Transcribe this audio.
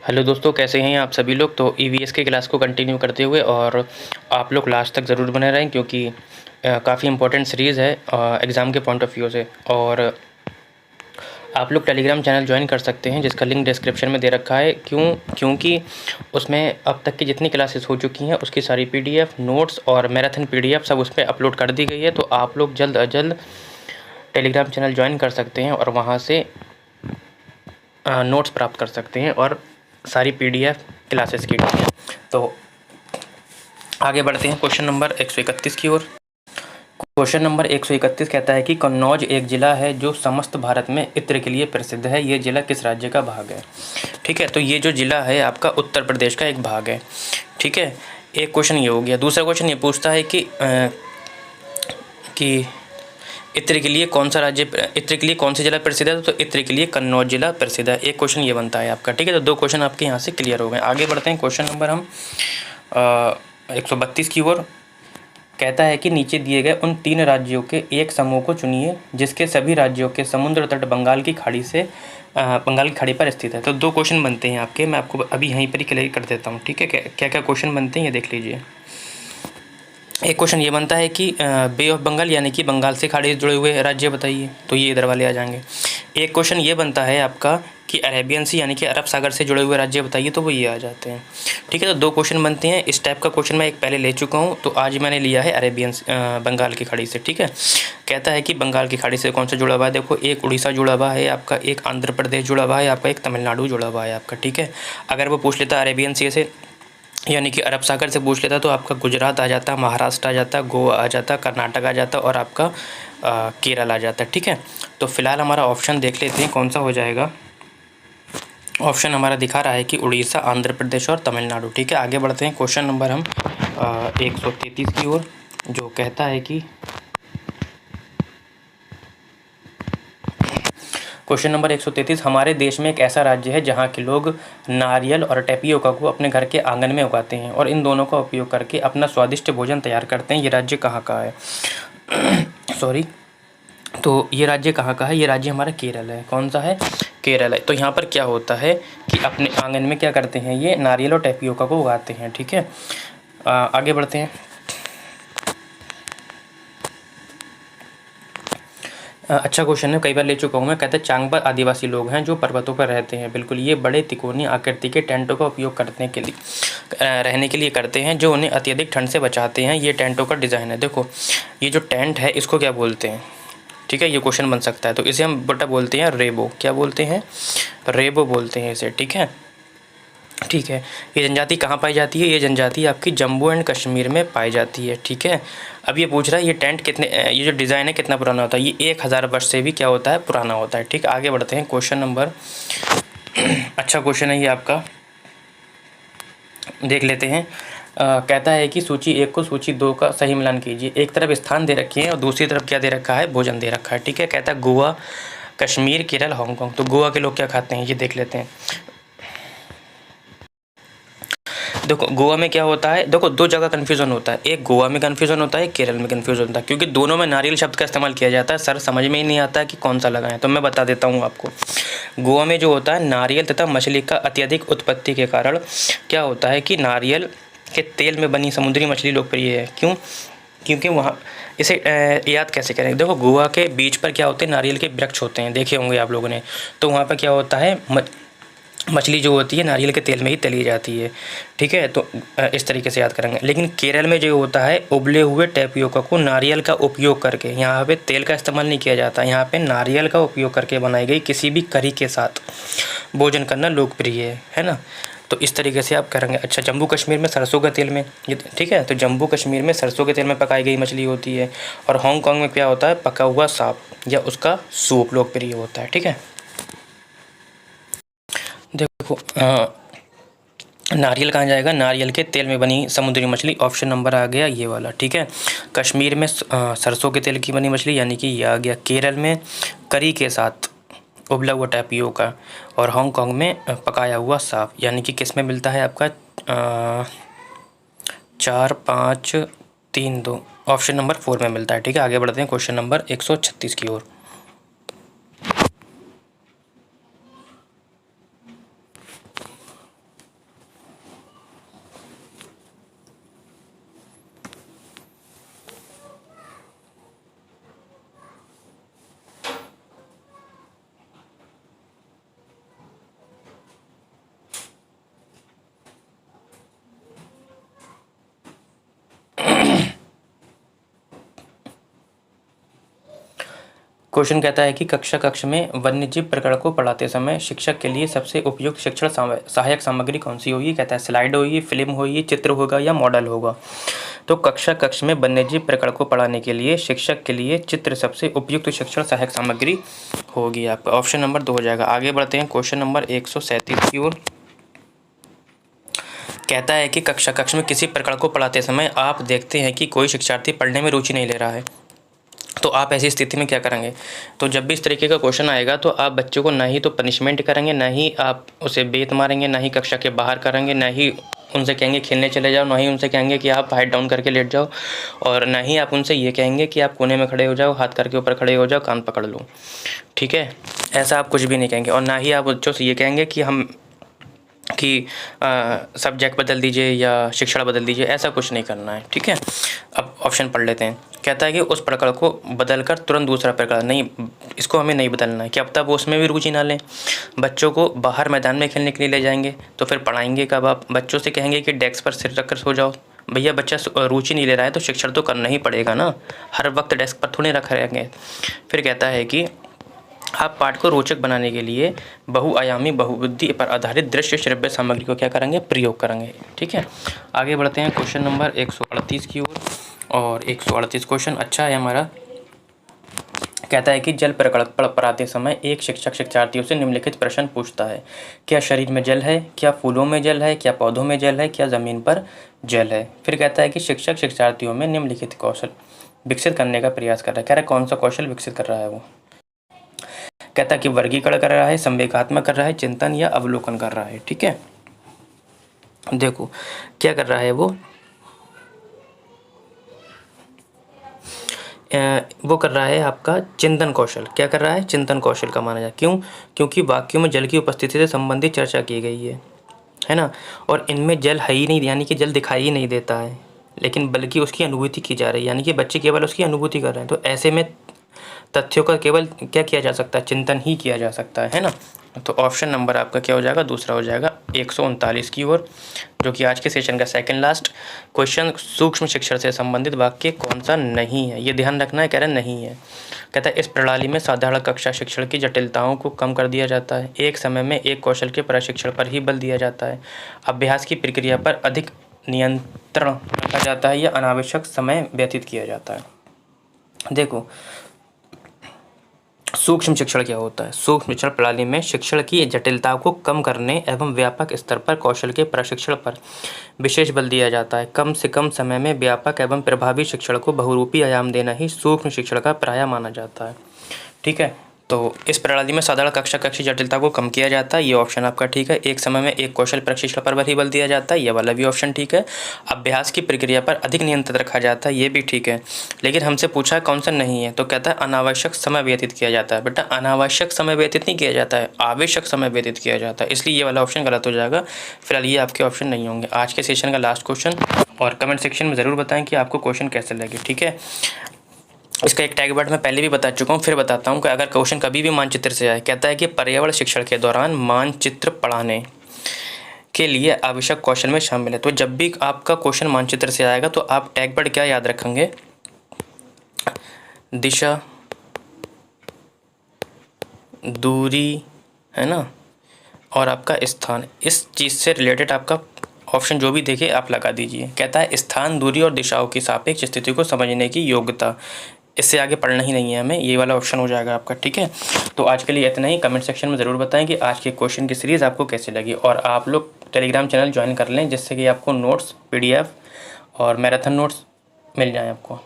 Hello दोस्तों, कैसे हैं आप सभी लोग। तो ईवीएस के क्लास को कंटिन्यू करते हुए और आप लोग लास्ट तक ज़रूर बने रहें क्योंकि काफ़ी इंपॉर्टेंट सीरीज़ है एग्ज़ाम के पॉइंट ऑफ व्यू से। और आप लोग टेलीग्राम चैनल ज्वाइन कर सकते हैं जिसका लिंक डिस्क्रिप्शन में दे रखा है। क्योंकि उसमें अब तक की जितनी क्लासेस हो चुकी हैं उसकी सारी पीडीएफ, नोट्स और मैराथन पीडीएफ सब उस पर अपलोड कर दी गई है। तो आप लोग जल्द अज जल्द टेलीग्राम चैनल ज्वाइन कर सकते हैं और वहाँ से नोट्स प्राप्त कर सकते हैं और सारी पीडीएफ क्लासेस की। तो आगे बढ़ते हैं क्वेश्चन नंबर 131 की ओर। क्वेश्चन नंबर 131 कहता है कि कन्नौज एक ज़िला है जो समस्त भारत में इत्र के लिए प्रसिद्ध है। ये ज़िला किस राज्य का भाग है? ठीक है, तो ये जो ज़िला है आपका उत्तर प्रदेश का एक भाग है। ठीक है, एक क्वेश्चन ये हो गया। दूसरा क्वेश्चन ये पूछता है कि इत्र के लिए कौन सा राज्य, इत्र के लिए कौन सी जिला प्रसिद्ध है? तो इत्र के लिए कन्नौज जिला प्रसिद्ध है। एक क्वेश्चन ये बनता है आपका। ठीक है, तो दो क्वेश्चन आपके यहाँ से क्लियर हो गए। आगे बढ़ते हैं क्वेश्चन नंबर हम 132 की ओर। कहता है कि नीचे दिए गए उन 3 राज्यों के एक समूह को चुनिए जिसके सभी राज्यों के समुद्र तट बंगाल की खाड़ी पर स्थित है। तो दो क्वेश्चन बनते हैं आपके, मैं आपको अभी यहीं पर ही क्लियर कर देता हूँ। ठीक है, क्या क्या क्वेश्चन बनते हैं ये देख लीजिए। एक क्वेश्चन ये बनता है कि बे ऑफ बंगाल यानी कि बंगाल से खाड़ी से जुड़े हुए राज्य बताइए, तो ये इधर वाले आ जाएंगे। एक क्वेश्चन ये बनता है आपका कि अरेबियन सी यानी कि अरब सागर से जुड़े हुए राज्य बताइए, तो वो ये आ जाते हैं। ठीक है, तो दो क्वेश्चन बनते हैं। इस टाइप का क्वेश्चन मैं एक पहले ले चुका हूँ, तो आज मैंने लिया है बंगाल की खाड़ी से। ठीक है, कहता है कि बंगाल की खाड़ी से कौन सा जुड़ा हुआ है? देखो, एक उड़ीसा जुड़ा हुआ है आपका, एक आंध्र प्रदेश जुड़ा हुआ है आपका, एक तमिलनाडु जुड़ा हुआ है आपका। ठीक है, अगर वो पूछ लेता अरेबियन सी से यानी कि अरब सागर से पूछ लेता तो आपका गुजरात आ जाता, महाराष्ट्र आ जाता, गोवा आ जाता, कर्नाटक आ जाता और आपका केरल आ जाता। ठीक है, तो फिलहाल हमारा ऑप्शन देख लेते हैं कौन सा हो जाएगा। ऑप्शन हमारा दिखा रहा है कि उड़ीसा, आंध्र प्रदेश और तमिलनाडु। ठीक है, आगे बढ़ते हैं क्वेश्चन नंबर हम 133 की ओर, जो कहता है कि क्वेश्चन नंबर 133, हमारे देश में एक ऐसा राज्य है जहाँ के लोग नारियल और टेपियोका को अपने घर के आंगन में उगाते हैं और इन दोनों का उपयोग करके अपना स्वादिष्ट भोजन तैयार करते हैं। ये राज्य कहाँ का है? सॉरी, तो ये राज्य कहाँ का है? ये राज्य हमारा केरल है। कौन सा है? केरल है। तो यहाँ पर क्या होता है कि अपने आंगन में क्या करते हैं, ये नारियल और टेपियोका को उगाते हैं। ठीक है, आगे बढ़ते हैं। अच्छा क्वेश्चन है, कई बार ले चुका हूँ मैं। कहते हैं चांगबा आदिवासी लोग हैं जो पर्वतों पर रहते हैं। बिल्कुल, ये बड़े तिकोनी आकृति के टेंटों का उपयोग करने के लिए रहने के लिए करते हैं जो उन्हें अत्यधिक ठंड से बचाते हैं। ये टेंटों का डिज़ाइन है। देखो, ये जो टेंट है इसको क्या बोलते हैं? ठीक है, ये क्वेश्चन बन सकता है। तो इसे हम बटा बोलते हैं रेबो। क्या बोलते हैं? रेबो बोलते हैं इसे। ठीक है, ठीक है। ये जनजाति कहाँ पाई जाती है? ये जनजाति आपकी जम्मू एंड कश्मीर में पाई जाती है। ठीक है, अब ये पूछ रहा है ये टेंट कितने, ये जो डिज़ाइन है कितना पुराना होता है? ये 1000 वर्ष से भी क्या होता है, पुराना होता है। ठीक, आगे बढ़ते हैं क्वेश्चन नंबर अच्छा क्वेश्चन है ये आपका, देख लेते हैं। कहता है कि सूची 1 को सूची 2 का सही मिलान कीजिए। एक तरफ स्थान दे रखे हैं और दूसरी तरफ क्या दे रखा है? भोजन दे रखा है। ठीक है, कहता है गोवा, कश्मीर, केरल, हांगकांग। तो गोवा के लोग क्या खाते हैं ये देख लेते हैं। देखो, गोवा में क्या होता है, देखो दो जगह कन्फ्यूज़न होता है। एक गोवा में कन्फ्यूज़न होता है, केरल में कन्फ्यूज़न होता है, क्योंकि दोनों में नारियल शब्द का इस्तेमाल किया जाता है। सर समझ में ही नहीं आता है कि कौन सा लगाएं, तो मैं बता देता हूँ आपको। गोवा में जो होता है नारियल तथा मछली का अत्यधिक उत्पत्ति के कारण क्या होता है कि नारियल के तेल में बनी समुद्री मछली लोकप्रिय है। क्यों? क्योंकि वहाँ इसे याद कैसे करें? देखो, गोवा के बीच पर क्या होते हैं, नारियल के वृक्ष होते हैं, देखे होंगे आप लोगों ने। तो वहाँ पर क्या होता है, मछली जो होती है नारियल के तेल में ही तली जाती है। ठीक है, तो इस तरीके से याद करेंगे। लेकिन केरल में जो होता है, उबले हुए टेपियोका को नारियल का उपयोग करके, यहाँ पे तेल का इस्तेमाल नहीं किया जाता, यहाँ पे नारियल का उपयोग करके बनाई गई किसी भी करी के साथ भोजन करना लोकप्रिय है ना। तो इस तरीके से आप करेंगे। अच्छा, जम्मू कश्मीर में सरसों के तेल में, ये ठीक है, तो जम्मू कश्मीर में सरसों के तेल में पकाई गई मछली होती है। और हांगकांग में क्या होता है, पका हुआ सांप या उसका सूप लोकप्रिय होता है। ठीक है, देखो नारियल कहाँ जाएगा? नारियल के तेल में बनी समुद्री मछली, ऑप्शन नंबर आ गया ये वाला। ठीक है, कश्मीर में सरसों के तेल की बनी मछली यानी कि ये आ गया। केरल में करी के साथ उबला हुआ टेपियोका और हांगकांग में पकाया हुआ सांप, यानी कि किस में मिलता है आपका 4, 5, 3, 2, ऑप्शन नंबर 4 में मिलता है। ठीक है, आगे बढ़ते हैं क्वेश्चन नंबर 136 की ओर। क्वेश्चन कहता है कि कक्ष में वन्यजीव प्रकरण को पढ़ाते समय शिक्षक के लिए सबसे उपयुक्त शिक्षण सहायक सामग्री कौन सी होगी। कहता है स्लाइड होगी, फिल्म होगी, चित्र होगा या मॉडल होगा। तो कक्ष में वन्यजीव प्रकरण को पढ़ाने के लिए शिक्षक के लिए चित्र सबसे उपयुक्त शिक्षण सहायक सामग्री होगी। आपका ऑप्शन नंबर 2 हो जाएगा। आगे बढ़ते हैं क्वेश्चन नंबर 137 की ओर। कहता है कि कक्ष में किसी प्रकरण को पढ़ाते समय आप देखते हैं कि कोई शिक्षार्थी पढ़ने में रुचि नहीं ले रहा है, तो आप ऐसी स्थिति में क्या करेंगे। तो जब भी इस तरीके का क्वेश्चन आएगा तो आप बच्चों को ना ही तो पनिशमेंट करेंगे, ना ही आप उसे बेत मारेंगे, ना ही कक्षा के बाहर करेंगे, ना ही उनसे कहेंगे खेलने चले जाओ, ना ही उनसे कहेंगे कि आप हाइट डाउन करके लेट जाओ, और ना ही आप उनसे ये कहेंगे कि आप कोने में खड़े हो जाओ, हाथ करके ऊपर खड़े हो जाओ, कान पकड़ लो। ठीक है, ऐसा आप कुछ भी नहीं कहेंगे। और ना ही आप बच्चों से ये कहेंगे कि सब्जेक्ट बदल दीजिए या शिक्षण बदल दीजिए, ऐसा कुछ नहीं करना है। ठीक है, अब ऑप्शन पढ़ लेते हैं। कहता है कि उस प्रकरण को बदलकर तुरंत दूसरा प्रकरण, नहीं, इसको हमें नहीं बदलना है कि अब तक वो उसमें भी रुचि ना लें। बच्चों को बाहर मैदान में खेलने के लिए ले जाएंगे तो फिर पढ़ाएंगे कब। आप बच्चों से कहेंगे कि डेस्क पर सिर रखकर सो जाओ, भैया बच्चा रुचि नहीं ले रहा है तो शिक्षण तो करना ही पड़ेगा ना, हर वक्त डेस्क पर थोड़े रख रहेंगे। फिर कहता है कि आप पाठ को रोचक बनाने के लिए बहुआयामी बहुबुद्धि पर आधारित दृश्य श्रव्य सामग्री को क्या करेंगे, प्रयोग करेंगे। ठीक है, आगे बढ़ते हैं क्वेश्चन नंबर 138 की ओर। और 138 क्वेश्चन अच्छा है हमारा। कहता है कि जल प्रकरण पढ़ाते समय एक शिक्षक शिक्षार्थियों से निम्नलिखित प्रश्न पूछता है। क्या शरीर में जल है, क्या फूलों में जल है, क्या पौधों में जल है, क्या ज़मीन पर जल है। फिर कहता है कि शिक्षक शिक्षार्थियों में निम्नलिखित कौशल विकसित करने का प्रयास कर रहा है। कह रहा है कौन सा कौशल विकसित कर रहा है वो। कहता है कि वर्गीकरण कर रहा है, संवेगात्मक कर रहा है, चिंतन या अवलोकन कर रहा है। ठीक है, देखो क्या कर रहा है वो कर रहा है आपका चिंतन कौशल। क्या कर रहा है, चिंतन कौशल का माना जाए। क्यों, क्योंकि वाक्यों में जल की उपस्थिति से संबंधित चर्चा की गई है ना, और इनमें जल है ही नहीं, यानी कि जल दिखाई ही नहीं देता है, लेकिन बल्कि उसकी अनुभूति की जा रही है, यानी कि बच्चे केवल उसकी अनुभूति कर रहे हैं। तो ऐसे में तथ्यों का केवल क्या किया जा सकता है, चिंतन ही किया जा सकता है ना। तो ऑप्शन नंबर आपका क्या हो जाएगा, दूसरा हो जाएगा 139 की ओर, जो कि आज के सेशन का सेकंड लास्ट क्वेश्चन। सूक्ष्म शिक्षण से संबंधित वाक्य कौन सा नहीं है, ये ध्यान रखना है। कह रहा नहीं है। कहता है इस प्रणाली में साधारण कक्षा शिक्षण की जटिलताओं को कम कर दिया जाता है, एक समय में एक कौशल के प्रशिक्षण पर ही बल दिया जाता है, अभ्यास की प्रक्रिया पर अधिक नियंत्रण रखा जाता है या अनावश्यक समय व्यतीत किया जाता है। देखो सूक्ष्म शिक्षण क्या होता है। सूक्ष्म शिक्षण प्रणाली में शिक्षण की जटिलताओं को कम करने एवं व्यापक स्तर पर कौशल के प्रशिक्षण पर विशेष बल दिया जाता है। कम से कम समय में व्यापक एवं प्रभावी शिक्षण को बहुरूपी आयाम देना ही सूक्ष्म शिक्षण का प्राय माना जाता है। ठीक है, तो इस प्रणाली में साधारण कक्षा की जटिलता को कम किया जाता है, ये ऑप्शन आपका ठीक है। एक समय में एक कौशल प्रशिक्षण पर ही बल दिया जाता है, ये वाला भी ऑप्शन ठीक है। अभ्यास की प्रक्रिया पर अधिक नियंत्रण रखा जाता है, ये भी ठीक है। लेकिन हमसे पूछा कौन सा नहीं है, तो कहता है अनावश्यक समय व्यतीत किया जाता है। बेटा अनावश्यक समय व्यतीत नहीं किया जाता है, आवश्यक समय व्यतीत किया जाता है, इसलिए ये वाला ऑप्शन गलत हो जाएगा। फिलहाल ये आपके ऑप्शन नहीं होंगे। आज के सेशन का लास्ट क्वेश्चन, और कमेंट सेक्शन में ज़रूर बताएं कि आपको क्वेश्चन कैसे लगे। ठीक है, इसका एक टैग वर्ड मैं पहले भी बता चुका हूँ, फिर बताता हूँ कि अगर क्वेश्चन कभी भी मानचित्र से आए। कहता है कि पर्यावरण शिक्षण के दौरान मानचित्र पढ़ाने के लिए आवश्यक कौशल में शामिल है। तो जब भी आपका क्वेश्चन मानचित्र से आएगा तो आप टैग वर्ड क्या याद रखेंगे, दिशा, दूरी, है ना, और आपका स्थान। इस चीज़ से रिलेटेड आपका ऑप्शन जो भी देखे आप लगा दीजिए। कहता है स्थान, दूरी और दिशाओं की सापेक्ष स्थिति को समझने की योग्यता। इससे आगे पढ़ना ही नहीं है हमें, ये वाला ऑप्शन हो जाएगा आपका। ठीक है, तो आज के लिए इतना ही। कमेंट सेक्शन में ज़रूर बताएं कि आज के क्वेश्चन की सीरीज़ आपको कैसी लगी, और आप लोग टेलीग्राम चैनल ज्वाइन कर लें जिससे कि आपको नोट्स, PDF और मैराथन नोट्स मिल जाएं आपको।